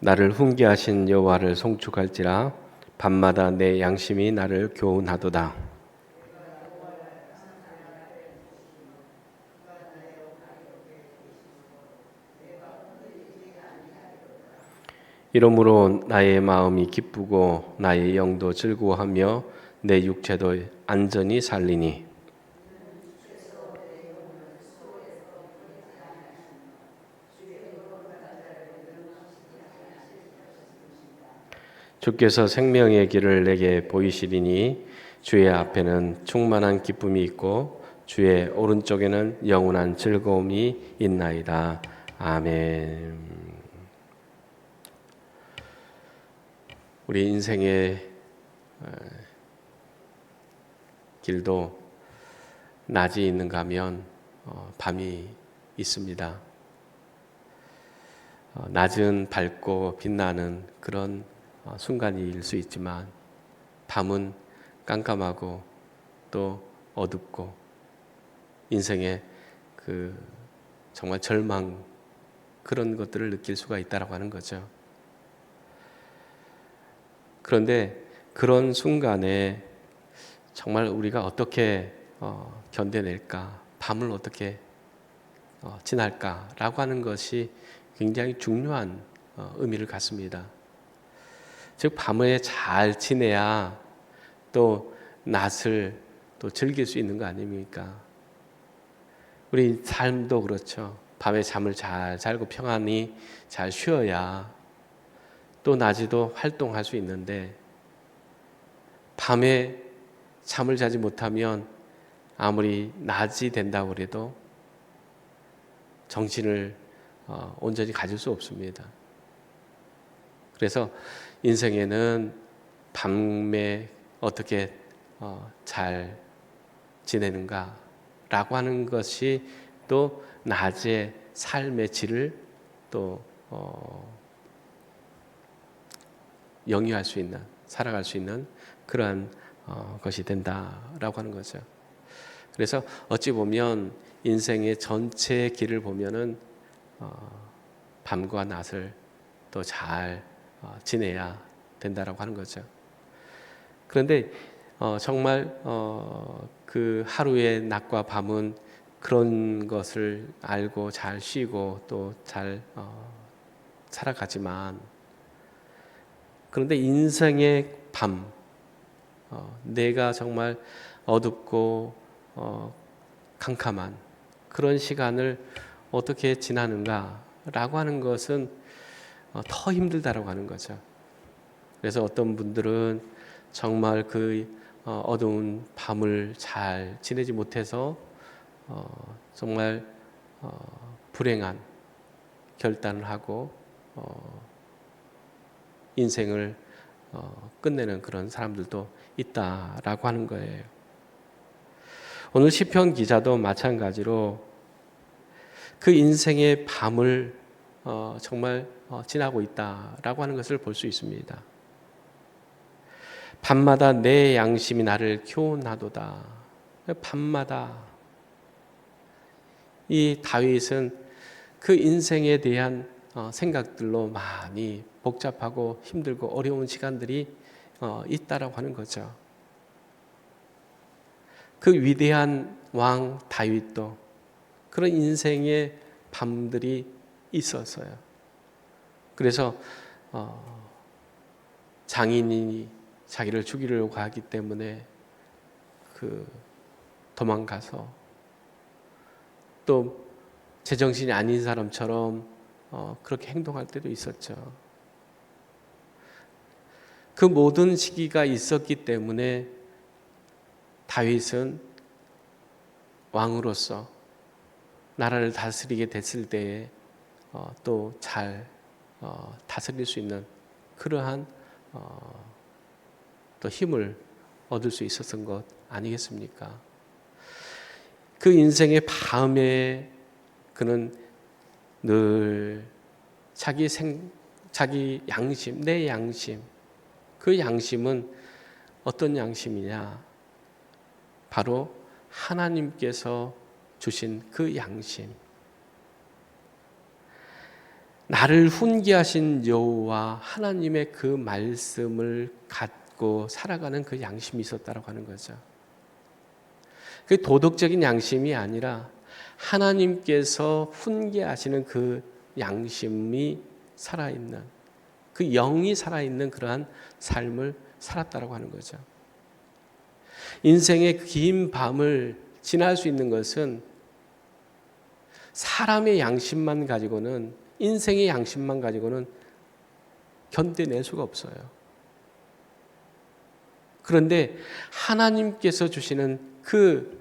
나를 훈계하신 여호와를 송축할지라. 밤마다 내 양심이 나를 교훈하도다. 이러므로 나의 마음이 기쁘고 나의 영도 즐거워하며 내 육체도 안전히 살리니. 주께서 생명의 길을 내게 보이시리니 주의 앞에는 충만한 기쁨이 있고 주의 오른쪽에는 영원한 즐거움이 있나이다. 아멘. 우리 인생의 길도 낮이 있는가 하면 밤이 있습니다. 낮은 밝고 빛나는 그런 순간일 수 있지만 밤은 깜깜하고 또 어둡고 인생의 그 정말 절망, 그런 것들을 느낄 수가 있다라고 하는 거죠. 그런데 그런 순간에 정말 우리가 어떻게 견뎌낼까, 밤을 어떻게 지날까라고 하는 것이 굉장히 중요한 의미를 갖습니다. 즉 밤에 잘 지내야 또 낮을 또 즐길 수 있는 거 아닙니까? 우리 삶도 그렇죠. 밤에 잠을 잘 자고 평안히 잘 쉬어야 또 낮에도 활동할 수 있는데, 밤에 잠을 자지 못하면 아무리 낮이 된다고 해도 정신을 온전히 가질 수 없습니다. 그래서 인생에는 밤에 어떻게 잘 지내는가라고 하는 것이 또 낮의 삶의 질을 또 영위할 수 있는, 살아갈 수 있는 그러한 것이 된다라고 하는 거죠. 그래서 어찌 보면 인생의 전체 길을 보면은 밤과 낮을 또 잘 지내야 된다라고 하는 거죠. 그런데 정말 그 하루의 낮과 밤은 그런 것을 알고 잘 쉬고 또 잘 살아가지만, 그런데 인생의 밤, 내가 정말 어둡고 캄캄한 그런 시간을 어떻게 지나는가라고 하는 것은 더 힘들다라고 하는 거죠. 그래서 어떤 분들은 정말 그 어두운 밤을 잘 지내지 못해서 정말 불행한 결단을 하고 인생을 끝내는 그런 사람들도 있다라고 하는 거예요. 오늘 시편 기자도 마찬가지로 그 인생의 밤을 정말 지나고 있다라고 하는 것을 볼 수 있습니다. 밤마다 내 양심이 나를 교훈하도다. 밤마다 이 다윗은 그 인생에 대한 생각들로 많이 복잡하고 힘들고 어려운 시간들이 있다라고 하는 거죠. 그 위대한 왕 다윗도 그런 인생의 밤들이 있었어요. 그래서 장인이 자기를 죽이려고 하기 때문에 그 도망가서 또 제정신이 아닌 사람처럼 그렇게 행동할 때도 있었죠. 그 모든 시기가 있었기 때문에 다윗은 왕으로서 나라를 다스리게 됐을 때에 또 잘 다스릴 수 있는 그러한 또 힘을 얻을 수 있었던 것 아니겠습니까? 그 인생의 밤에 그는 늘 자기 양심, 내 양심, 그 양심은 어떤 양심이냐? 바로 하나님께서 주신 그 양심. 나를 훈계하신 여호와 하나님의 그 말씀을 갖고 살아가는 그 양심이 있었다라고 하는 거죠. 그 도덕적인 양심이 아니라 하나님께서 훈계하시는 그 양심이 살아있는, 그 영이 살아있는 그러한 삶을 살았다라고 하는 거죠. 인생의 긴 밤을 지날 수 있는 것은 사람의 양심만 가지고는, 인생의 양심만 가지고는 견뎌낼 수가 없어요. 그런데 하나님께서 주시는 그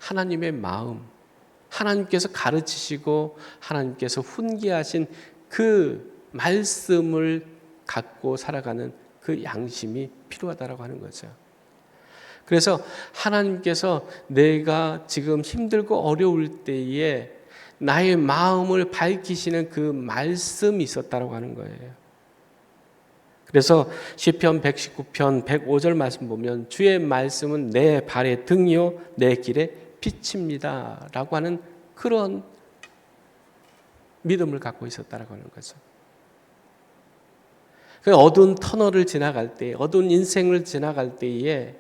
하나님의 마음, 하나님께서 가르치시고 하나님께서 훈계하신 그 말씀을 갖고 살아가는 그 양심이 필요하다고 하는 거죠. 그래서 하나님께서 내가 지금 힘들고 어려울 때에 나의 마음을 밝히시는 그 말씀이 있었다고 하는 거예요. 그래서 시편 119편 105절 말씀 보면 주의 말씀은 내 발의 등이요 내 길의 빛입니다 라고 하는 그런 믿음을 갖고 있었다고 하는 거죠. 그 어두운 터널을 지나갈 때, 어두운 인생을 지나갈 때에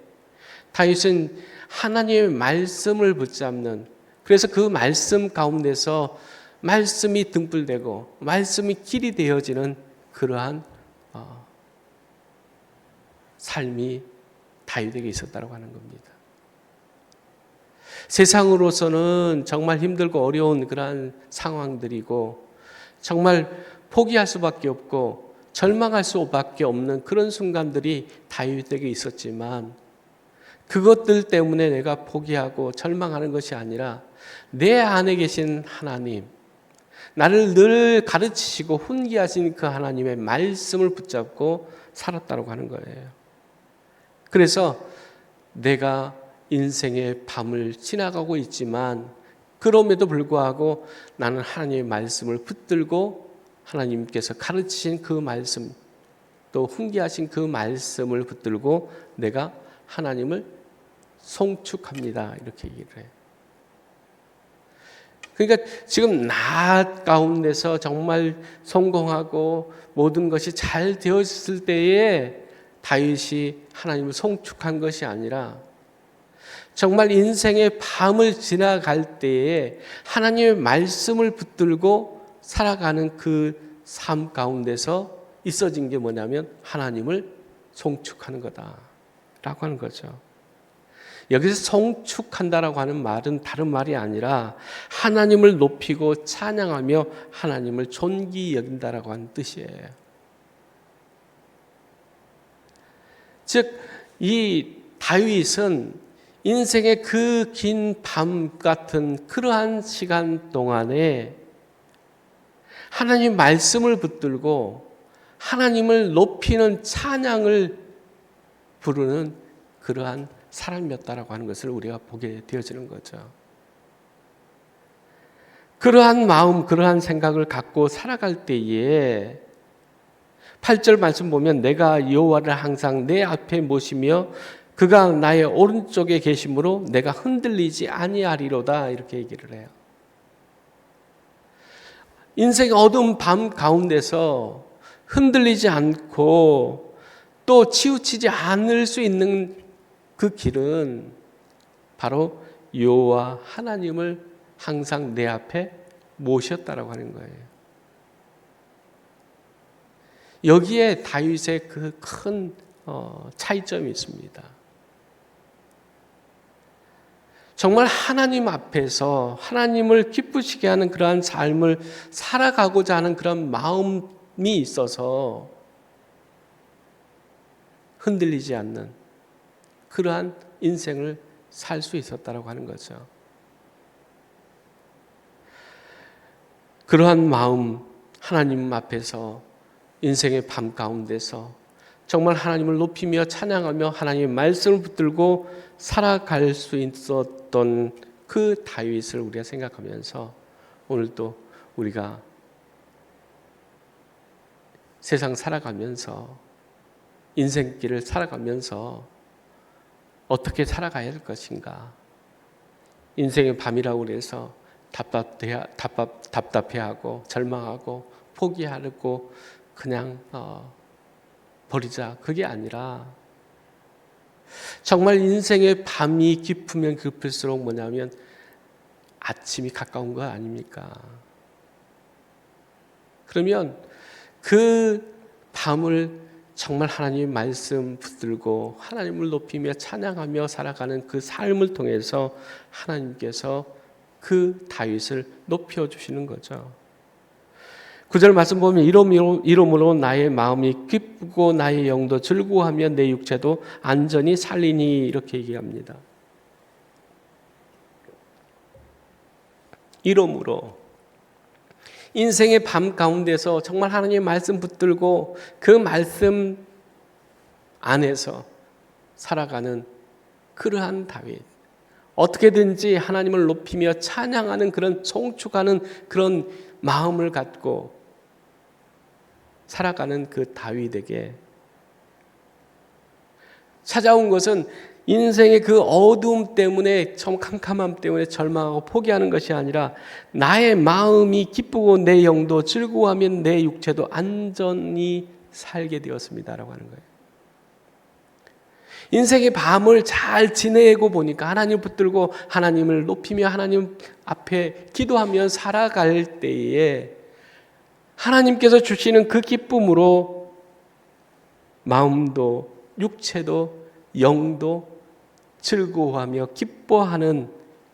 다윗은 하나님의 말씀을 붙잡는, 그래서 그 말씀 가운데서 말씀이 등불되고 말씀이 길이 되어지는 그러한 삶이 다윗에게 있었다고 하는 겁니다. 세상으로서는 정말 힘들고 어려운 그러한 상황들이고 정말 포기할 수밖에 없고 절망할 수밖에 없는 그런 순간들이 다윗에게 있었지만 그것들 때문에 내가 포기하고 절망하는 것이 아니라 내 안에 계신 하나님, 나를 늘 가르치시고 훈계하신 그 하나님의 말씀을 붙잡고 살았다고 하는 거예요. 그래서 내가 인생의 밤을 지나가고 있지만 그럼에도 불구하고 나는 하나님의 말씀을 붙들고 하나님께서 가르치신 그 말씀, 또 훈계하신 그 말씀을 붙들고 내가 하나님을 송축합니다. 이렇게 얘기를 해요. 그러니까 지금 나 가운데서 정말 성공하고 모든 것이 잘 되었을 때에 다윗이 하나님을 송축한 것이 아니라 정말 인생의 밤을 지나갈 때에 하나님의 말씀을 붙들고 살아가는 그 삶 가운데서 있어진 게 뭐냐면 하나님을 송축하는 거다라고 하는 거죠. 여기서 송축한다라고 하는 말은 다른 말이 아니라 하나님을 높이고 찬양하며 하나님을 존귀 여긴다라고 하는 뜻이에요. 즉, 이 다윗은 인생의 그 긴 밤 같은 그러한 시간 동안에 하나님 말씀을 붙들고 하나님을 높이는 찬양을 부르는 그러한 사람이었다라고 하는 것을 우리가 보게 되어지는 거죠. 그러한 마음, 그러한 생각을 갖고 살아갈 때에 8절 말씀 보면 내가 여호와를 항상 내 앞에 모시며 그가 나의 오른쪽에 계심으로 내가 흔들리지 아니하리로다 이렇게 얘기를 해요. 인생의 어두운 밤 가운데서 흔들리지 않고 또 치우치지 않을 수 있는 그 길은 바로 여호와 하나님을 항상 내 앞에 모셨다라고 하는 거예요. 여기에 다윗의 그 큰 차이점이 있습니다. 정말 하나님 앞에서 하나님을 기쁘시게 하는 그러한 삶을 살아가고자 하는 그런 마음이 있어서 흔들리지 않는 그러한 인생을 살 수 있었다라고 하는 거죠. 그러한 마음, 하나님 앞에서 인생의 밤 가운데서 정말 하나님을 높이며 찬양하며 하나님의 말씀을 붙들고 살아갈 수 있었던 그 다윗을 우리가 생각하면서 오늘도 우리가 세상 살아가면서 인생길을 살아가면서 어떻게 살아가야 할 것인가. 인생의 밤이라고 해서 답답해하고 절망하고 포기하고 그냥 버리자, 그게 아니라 정말 인생의 밤이 깊으면 깊을수록 뭐냐면 아침이 가까운 거 아닙니까? 그러면 그 밤을 정말 하나님의 말씀 붙들고 하나님을 높이며 찬양하며 살아가는 그 삶을 통해서 하나님께서 그 다윗을 높여주시는 거죠. 9절 말씀 보면 이러므로 나의 마음이 기쁘고 나의 영도 즐거워하며 내 육체도 안전히 살리니, 이렇게 얘기합니다. 이러므로 인생의 밤 가운데서 정말 하나님의 말씀 붙들고 그 말씀 안에서 살아가는 그러한 다윗, 어떻게든지 하나님을 높이며 찬양하는 그런 송축하는 그런 마음을 갖고 살아가는 그 다윗에게 찾아온 것은 인생의 그 어두움 때문에, 캄캄함 때문에 절망하고 포기하는 것이 아니라 나의 마음이 기쁘고 내 영도 즐거워하면 내 육체도 안전히 살게 되었습니다라고 하는 거예요. 인생의 밤을 잘 지내고 보니까 하나님 붙들고 하나님을 높이며 하나님 앞에 기도하며 살아갈 때에 하나님께서 주시는 그 기쁨으로 마음도 육체도 영도 즐거워하며 기뻐하는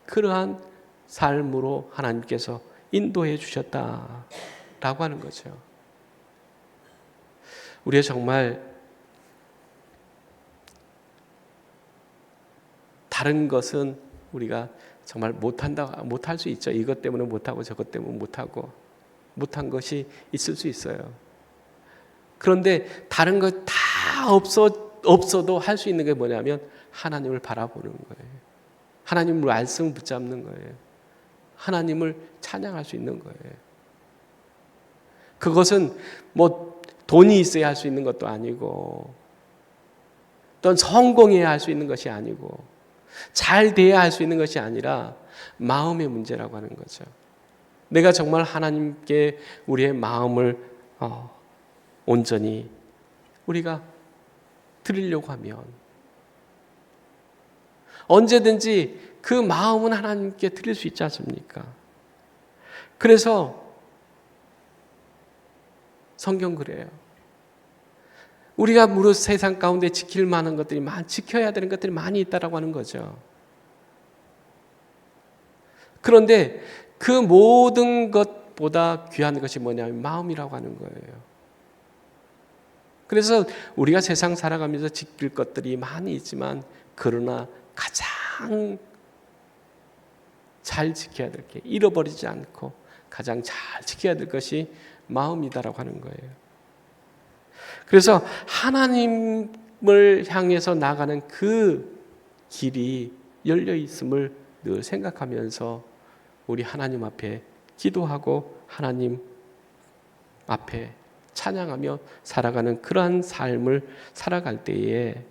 그러한 삶으로 하나님께서 인도해 주셨다라고 하는 거죠. 우리가 정말 다른 것은 우리가 정말 못할 수 있죠. 이것 때문에 못하고 저것 때문에 못한 것이 있을 수 있어요. 그런데 다른 것 다 없어도 할 수 있는 게 뭐냐면 하나님을 바라보는 거예요. 하나님을 말씀을 붙잡는 거예요. 하나님을 찬양할 수 있는 거예요. 그것은 뭐 돈이 있어야 할 수 있는 것도 아니고, 또는 성공해야 할 수 있는 것이 아니고, 잘 돼야 할 수 있는 것이 아니라 마음의 문제라고 하는 거죠. 내가 정말 하나님께 우리의 마음을 온전히 우리가 드리려고 하면 언제든지 그 마음은 하나님께 드릴 수 있지 않습니까? 그래서 성경 그래요. 우리가 무릇 세상 가운데 지킬 만한 것들이 지켜야 되는 것들이 많이 있다라고 하는 거죠. 그런데 그 모든 것보다 귀한 것이 뭐냐면 마음이라고 하는 거예요. 그래서 우리가 세상 살아가면서 지킬 것들이 많이 있지만, 그러나 가장 잘 지켜야 될 게, 잃어버리지 않고 가장 잘 지켜야 될 것이 마음이다라고 하는 거예요. 그래서 하나님을 향해서 나가는 그 길이 열려 있음을 늘 생각하면서 우리 하나님 앞에 기도하고 하나님 앞에 찬양하며 살아가는 그러한 삶을 살아갈 때에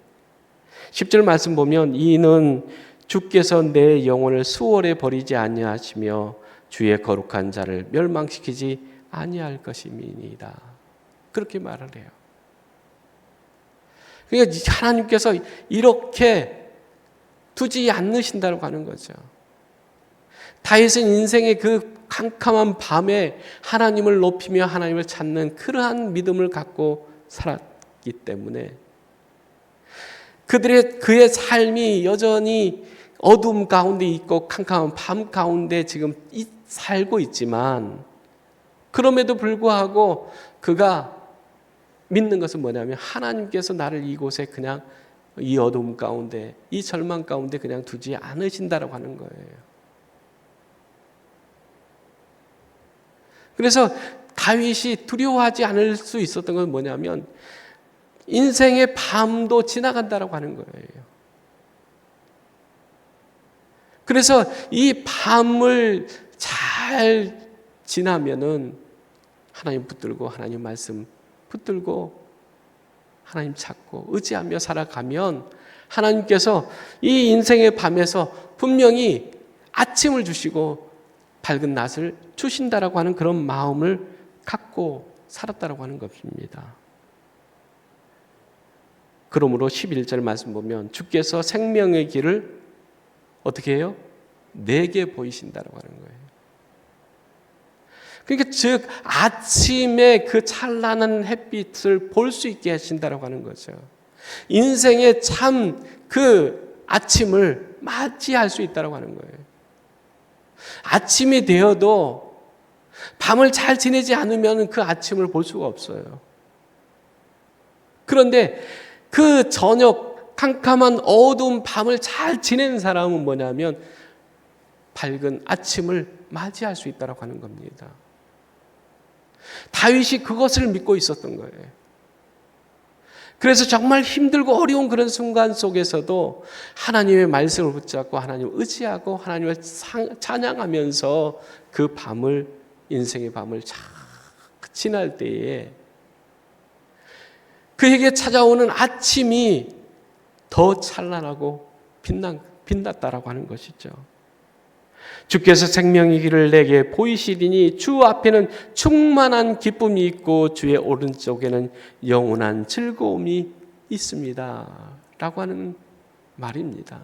10절 말씀 보면 이는 주께서 내 영혼을 수월에 버리지 아니하시며 주의 거룩한 자를 멸망시키지 아니할 것임이니이다. 그렇게 말을 해요. 그러니까 하나님께서 이렇게 두지 않으신다고 하는 거죠. 다윗은 인생의 그 캄캄한 밤에 하나님을 높이며 하나님을 찾는 그러한 믿음을 갖고 살았기 때문에 그의 삶이 여전히 어둠 가운데 있고 캄캄한 밤 가운데 지금 살고 있지만, 그럼에도 불구하고 그가 믿는 것은 뭐냐면 하나님께서 나를 이곳에 그냥 이 어둠 가운데, 이 절망 가운데 그냥 두지 않으신다라고 하는 거예요. 그래서 다윗이 두려워하지 않을 수 있었던 건 뭐냐면 인생의 밤도 지나간다라고 하는 거예요. 그래서 이 밤을 잘 지나면은 하나님 붙들고 하나님 말씀 붙들고 하나님 찾고 의지하며 살아가면 하나님께서 이 인생의 밤에서 분명히 아침을 주시고 밝은 낯을 주신다라고 하는 그런 마음을 갖고 살았다라고 하는 것입니다. 그러므로 11절 말씀 보면 주께서 생명의 길을 어떻게 해요? 내게 보이신다라고 하는 거예요. 그러니까 즉 아침에 그 찬란한 햇빛을 볼 수 있게 하신다라고 하는 거죠. 인생의 참 그 아침을 맞이할 수 있다라고 하는 거예요. 아침이 되어도 밤을 잘 지내지 않으면 그 아침을 볼 수가 없어요. 그런데 그 저녁 캄캄한 어두운 밤을 잘 지낸 사람은 뭐냐면 밝은 아침을 맞이할 수 있다라고 하는 겁니다. 다윗이 그것을 믿고 있었던 거예요. 그래서 정말 힘들고 어려운 그런 순간 속에서도 하나님의 말씀을 붙잡고 하나님을 의지하고 하나님을 찬양하면서 그 밤을, 인생의 밤을 잘 지날 때에 그에게 찾아오는 아침이 더 찬란하고 빛났다라고 하는 것이죠. 주께서 생명의 길을 내게 보이시리니 주 앞에는 충만한 기쁨이 있고 주의 오른쪽에는 영원한 즐거움이 있습니다. 라고 하는 말입니다.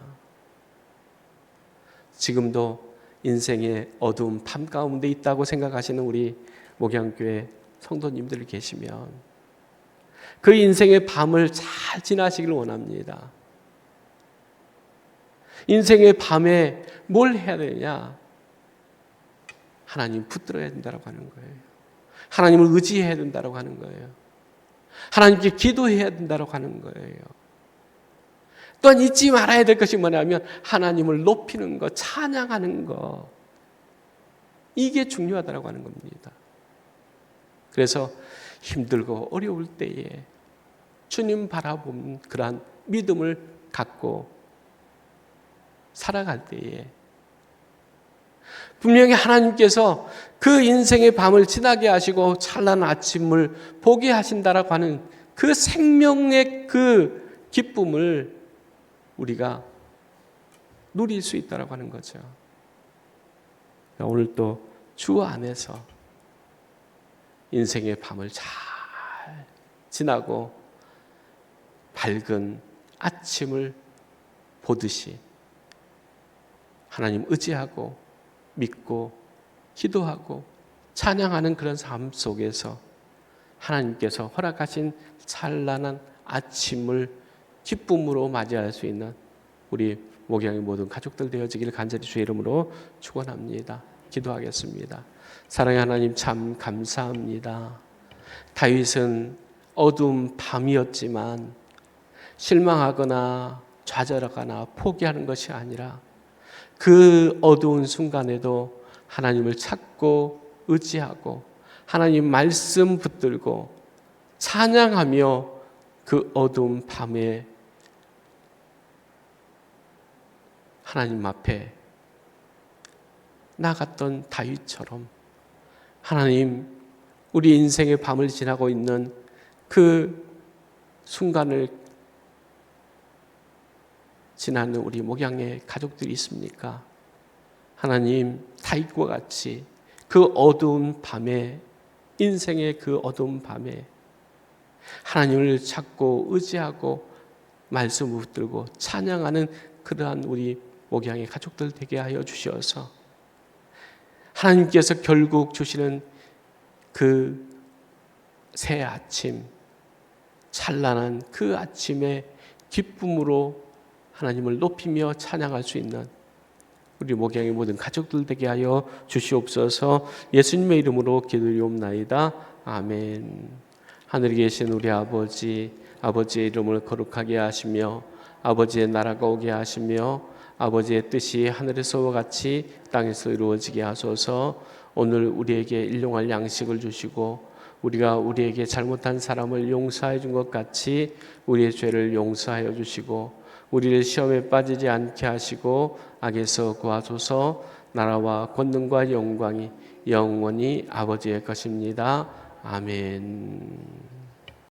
지금도 인생의 어두운 밤 가운데 있다고 생각하시는 우리 목양교회 성도님들 계시면 그 인생의 밤을 잘 지나시길 원합니다. 인생의 밤에 뭘 해야 되냐? 하나님 붙들어야 된다고 하는 거예요. 하나님을 의지해야 된다고 하는 거예요. 하나님께 기도해야 된다고 하는 거예요. 또한 잊지 말아야 될 것이 뭐냐면 하나님을 높이는 것, 찬양하는 것. 이게 중요하다고 하는 겁니다. 그래서 힘들고 어려울 때에 주님 바라보는 그러한 믿음을 갖고 살아갈 때에 분명히 하나님께서 그 인생의 밤을 지나게 하시고 찬란한 아침을 보게 하신다라고 하는 그 생명의 그 기쁨을 우리가 누릴 수 있다라고 하는 거죠. 오늘 또 주 안에서 인생의 밤을 잘 지나고 밝은 아침을 보듯이 하나님 의지하고 믿고 기도하고 찬양하는 그런 삶 속에서 하나님께서 허락하신 찬란한 아침을 기쁨으로 맞이할 수 있는 우리 목양의 모든 가족들 되어지기를 간절히 주의 이름으로 축원합니다. 기도하겠습니다. 사랑의 하나님 참 감사합니다. 다윗은 어두운 밤이었지만 실망하거나 좌절하거나 포기하는 것이 아니라 그 어두운 순간에도 하나님을 찾고 의지하고 하나님 말씀 붙들고 찬양하며 그 어두운 밤에 하나님 앞에 나갔던 다윗처럼 하나님 우리 인생의 밤을 지나고 있는 그 순간을 지나는 우리 목양의 가족들이 있습니까? 하나님 다윗과 같이 그 어두운 밤에 인생의 그 어두운 밤에 하나님을 찾고 의지하고 말씀을 붙들고 찬양하는 그러한 우리 목양의 가족들 되게 하여 주시어서 하나님께서 결국 주시는 그 새 아침 찬란한 그 아침의 기쁨으로 하나님을 높이며 찬양할 수 있는 우리 목양의 모든 가족들 되게 하여 주시옵소서. 예수님의 이름으로 기도리옵나이다. 아멘. 하늘에 계신 우리 아버지, 아버지의 이름을 거룩하게 하시며 아버지의 나라가 오게 하시며 아버지의 뜻이 하늘에서와 같이 땅에서 이루어지게 하소서. 오늘 우리에게 일용할 양식을 주시고 우리가 우리에게 잘못한 사람을 용서해 준 것 같이 우리의 죄를 용서하여 주시고 우리를 시험에 빠지지 않게 하시고 악에서 구하소서. 나라와 권능과 영광이 영원히 아버지의 것입니다. 아멘.